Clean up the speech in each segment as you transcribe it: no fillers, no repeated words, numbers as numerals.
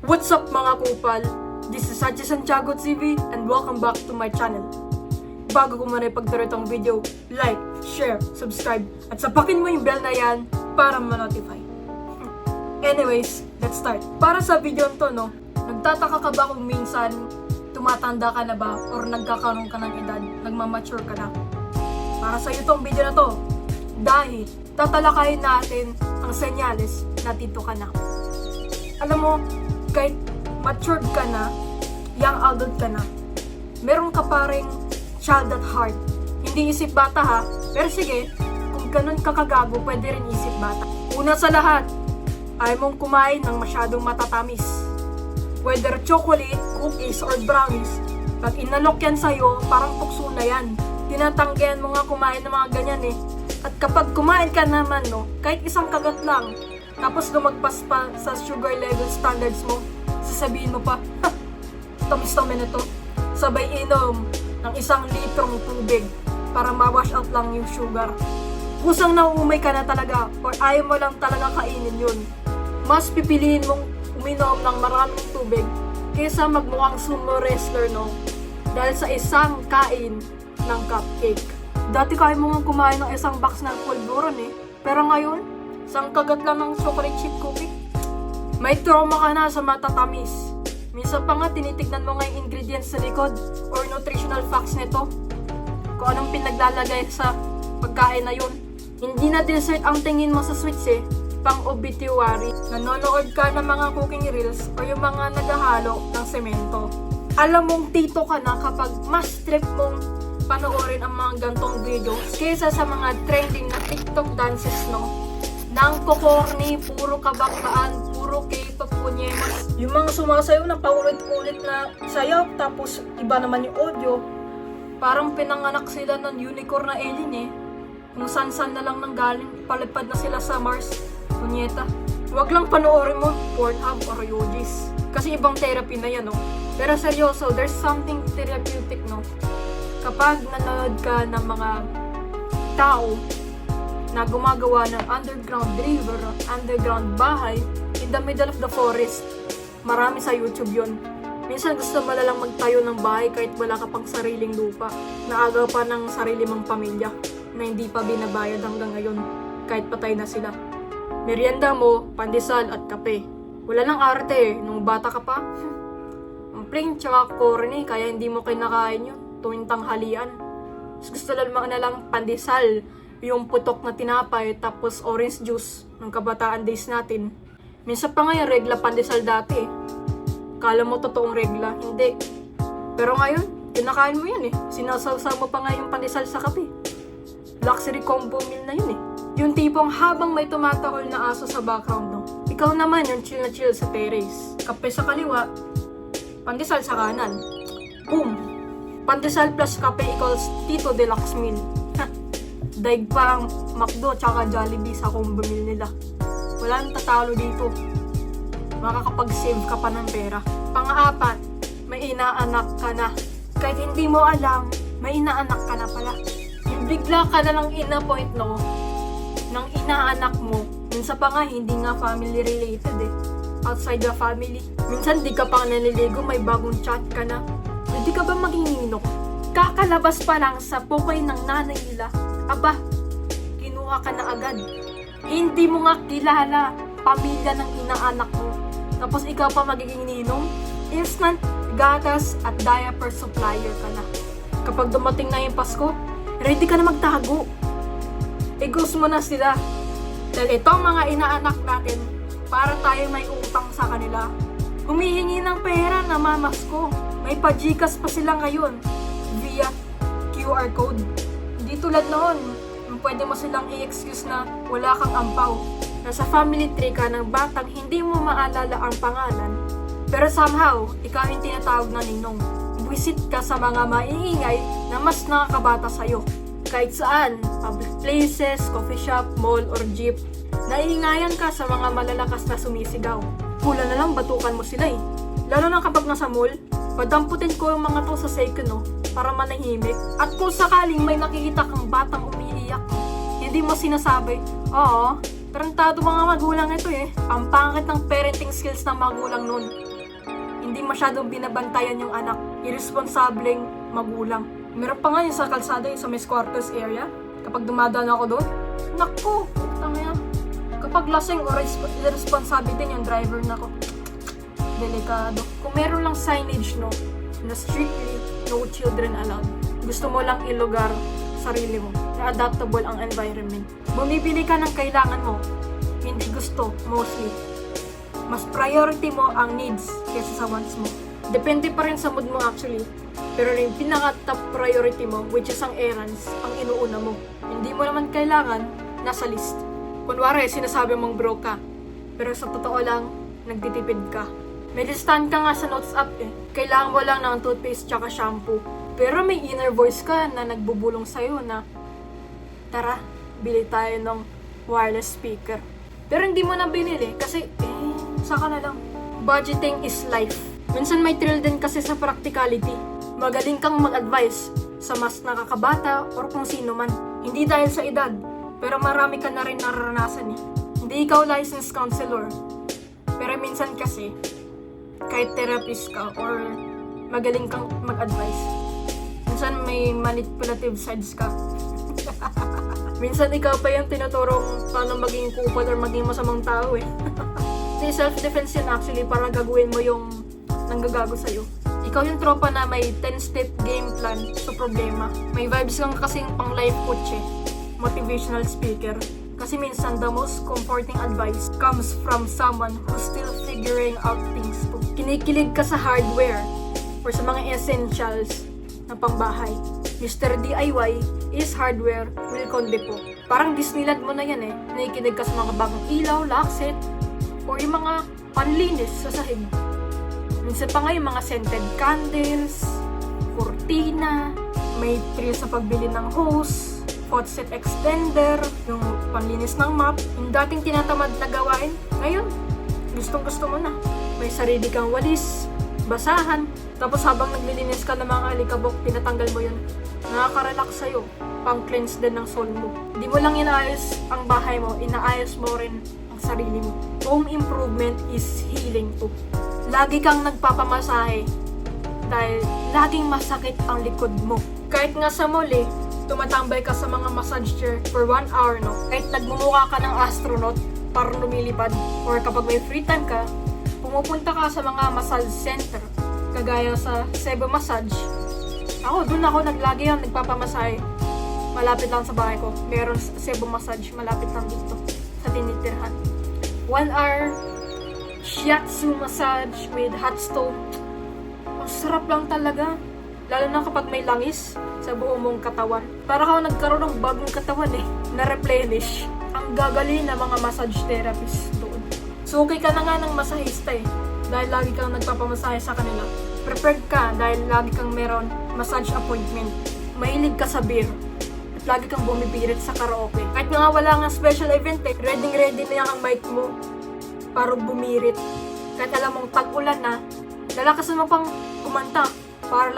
What's up mga kupal? This is Sachi Santiago TV and welcome back to my channel. Bago ko muna ipagtuloy itong video, like, share, subscribe, at sapakin mo yung bell na yan para ma-notify. Anyways, let's start. Para sa video to, nagtataka ka ba kung minsan tumatanda ka na ba or nagkakaroon ka ng edad, nagmamature ka na? Para sa iyo tong video na to, dahil tatalakayin natin ang senyales na dito ka na. Alam mo, kahit matured ka na, young adult ka na, meron ka pa ring child at heart. Hindi isip bata ha, pero sige, kung ganun ka kagago, pwede rin isip bata. Una sa lahat, ayaw mong kumain ng masyadong matatamis. Whether chocolate, cookies, or brownies, pag inalok yan sa'yo, parang tukso na yan. Tinatanggihan mo nga kumain ng mga ganyan eh. At kapag kumain ka naman, kahit isang kagat lang, tapos lumagpas pa sa sugar level standards mo, sasabihin mo pa, tamis-tamis na to. Sabay inom ng 1 litrong tubig para ma-wash out lang yung sugar. Kusang nauumay ka na talaga or ayaw mo lang talaga kainin yun. Mas pipiliin mong uminom ng maraming tubig kaysa magmukhang sumo wrestler, dahil sa isang kain ng cupcake. Dati kaya mo nga kumain ng isang box ng pulburon pero ngayon, isang kagat lang ng chocolate chip cookie. May trauma ka na sa matatamis. Minsan pa nga tinitignan mo nga yung ingredients sa likod or nutritional facts nito. Kung anong pinaglalagay sa pagkain na yun. Hindi na dessert ang tingin mo sa sweets pang obituary. Nanonood ka ng mga cooking reels o yung mga naghahalo ng semento. Alam mong tito ka na kapag mas trip mong panoorin ang mga gantong video kaysa sa mga trending na TikTok dances, nang kokorni, puro kabaktaan, puro K-pop kunyemas. Yung mga sumasayaw na paulit-ulit na sayaw, tapos iba naman yung audio. Parang pinanganak sila ng unicorn na alien Kung san-san na lang nang galing, palipad na sila sa Mars. Kunyeta. Huwag lang panoorin mo Pornhub or Yogis. Kasi ibang therapy na yan, Pero seryoso, there's something therapeutic, Kapag nanood ka ng mga tao na gumagawa ng underground river, underground bahay, in the middle of the forest. Marami sa YouTube yun. Minsan gusto mo lang magtayo ng bahay kahit wala ka pang sariling lupa. Naagaw pa ng sarili mong pamilya na hindi pa binabayad hanggang ngayon kahit patay na sila. Merienda mo, pandesal at kape. Wala nang arte nung bata ka pa. Ang plain tsaka corny kaya hindi mo kinakain yun tuwing tanghalian. Gusto lang na lang pandesal, yung putok na tinapay, tapos orange juice ng kabataan days natin. Minsan pa nga yung regla pandesal dati. Kala mo totoong regla, hindi. Pero ngayon, kinakain mo yun Sinasawsaw mo pa nga yung pandesal sa kape. Luxury combo meal na yun Yung tipong habang may tumatahol na aso sa background, ikaw naman yung chill na chill sa terrace. Kape sa kaliwa, pandesal sa kanan. Boom! Pandesal plus kape equals Tito Deluxe meal. Daig pa ang McDo tsaka Jollibee sa combo meal nila. Wala nang tatalo dito. Makakapag-save ka pa ng pera. Pang-apat, may inaanak ka na. Kahit hindi mo alam, may inaanak ka na pala. Yung bigla ka na lang in-appoint, ng inaanak mo. Minsan pa nga, hindi nga family related Outside the family. Minsan di ka pa naliligo, may bagong chat ka na. Hindi ka ba maghihinok? Kakalabas pa lang sa pukay ng nanay nila. Aba, kinuha ka na agad. Hindi mo nga kilala pamilya ng inaanak mo. Tapos ikaw pa magiging ninong. Instant gatas at diaper supplier ka na. Kapag dumating na yung Pasko, ready ka na magtago. Igos mo na sila. Dahil itong mga inaanak natin, para tayo may utang sa kanila. Humihingi ng pera na mamasko. May pa-Gcash pa sila ngayon via QR code. Di tulad noon, pwede mo silang i-excuse na wala kang ampaw. Nasa family tree ka ng batang hindi mo maalala ang pangalan. Pero somehow, ikaw yung tinatawag na ninong. Visit ka sa mga maiingay na mas nakakabata sa'yo. Kahit saan, public places, coffee shop, mall, or jeep, naiingayan ka sa mga malalakas na sumisigaw. Pula na lang batukan mo sila Lalo na kapag nasa mall, padamputin ko yung mga to sa second para manahimik. At kung sakaling may nakikita kang batang umiiyak, hindi mo sinasabi, oo, tarantado mga magulang ito Ang pangit ng parenting skills ng magulang nun. hindi masyadong binabantayan yung anak, irresponsableng magulang. Meron pa nga yung sa kalsada, yung sa Miss Cuartos area. Kapag dumadaan ako doon, naku, tanga. Kapag lasing or irresponsible din yung driver na ko, delikado. Kung meron lang signage, no, na strictly no children allowed, gusto mo lang ilugar sarili mo, na adaptable ang environment. Bumibili ka ng kailangan mo, hindi gusto, mostly. Mas priority mo ang needs kaysa sa wants mo. Depende pa rin sa mood mo actually. Pero yung pinaka-top priority mo, which is ang errands, ang inuuna mo. Hindi mo naman kailangan, nasa list. Kunwari, sinasabi mong broke ka. Pero sa totoo lang, nagtitipid ka. May listahan ka nga sa notes app eh. Kailangan mo lang ng toothpaste tsaka shampoo. Pero may inner voice ka na nagbubulong sa'yo na, tara, bili tayo ng wireless speaker. Pero hindi mo na binili kasi, saka na lang. Budgeting is life. Minsan may thrill din kasi sa practicality. Magaling kang mag-advise sa mas nakakabata or kung sino man. Hindi dahil sa edad, pero marami ka na rin nararanasan eh. Hindi ikaw licensed counselor. Pero minsan kasi, kahit therapist ka or magaling kang mag-advise, minsan may manipulative sides ka. Minsan ikaw pa yung tinuturong paano maging kupal or maging masamang tao eh. Hindi, self-defense yun actually para gagawin mo yung nanggagago sa'yo. Ikaw yung tropa na may 10-step game plan sa problema. May vibes kang kasing pang life coach eh. Motivational speaker. Kasi minsan the most comforting advice comes from someone who's still figuring out things too. Kinikilig ka sa hardware or sa mga essentials na pambahay. Mr. DIY is hardware will conde po. Parang Disneyland mo na yan eh. Nakikinig ka sa mga bagong ilaw, laksit, or yung mga panlinis sa sahig. Minsan pa nga yung mga scented candles, kurtina, may thrill sa pagbili ng hose, faucet extender, yung panlinis ng map, yung dating tinatamad na gawain, ngayon, gustong-gusto mo na. May sarili kang walis, basahan, tapos habang naglilinis ka ng mga alikabok, pinatanggal mo yun. Nakaka-relax sa'yo, pang-cleanse din ng soul mo. Hindi mo lang inaayos ang bahay mo, inaayos mo rin ang sarili mo. Home improvement is healing too. Lagi kang nagpapamasahe dahil laging masakit ang likod mo. Kahit nga sa mall eh, tumatambay ka sa mga massage chair for 1 hour, no? Kahit nagmumukha ka ng astronaut para lumilipad, or kapag may free time ka, pumupunta ka sa mga massage center, kagaya sa Cebu Massage. Doon ako naglagi yan, nagpapamasahe. Malapit lang sa bahay ko. Meron Cebu Massage, malapit lang dito sa tinitirhan. 1 hour shiatsu massage with hot stone. Ang sarap lang talaga. Lalo na kapag may langis sa buong mong katawan. Para ka nagkaroon ng bagong katawan eh, na replenish. Ang gagaling na mga massage therapist doon. So okay ka na nga ng masahista eh, dahil lagi kang nagpapamasahe sa kanila. Prepared ka dahil lagi kang meron massage appointment. Mahilig ka sa beer. At lagi kang bumibirit sa karaoke. Kahit nga wala nga special event eh, ready na yan ang mic mo para bumirit. Kahit alam mong tag-ulan na, lalakasan mo pang kumanta para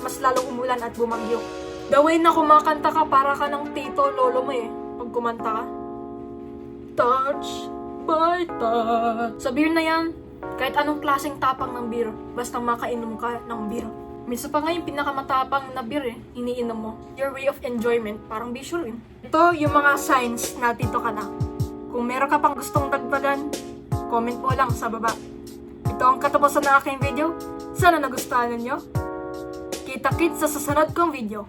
mas lalong umulan at bumagyo. The way na kumakanta ka, para ka ng tito, lolo mo eh, pag kumanta ka. Touch by touch. Sa beer na yan, kahit anong klaseng tapang ng beer, basta makainom ka ng beer. Minsan pa nga yung pinakamatapang na beer eh, iniinom mo. Your way of enjoyment, parang visual eh. Ito yung mga signs na tito ka na. Kung meron ka pang gustong dagdagan, comment mo lang sa baba. Ito ang katapusan ng aking video. Sana nagustuhan ninyo. Kita-kits sa susunod kong video.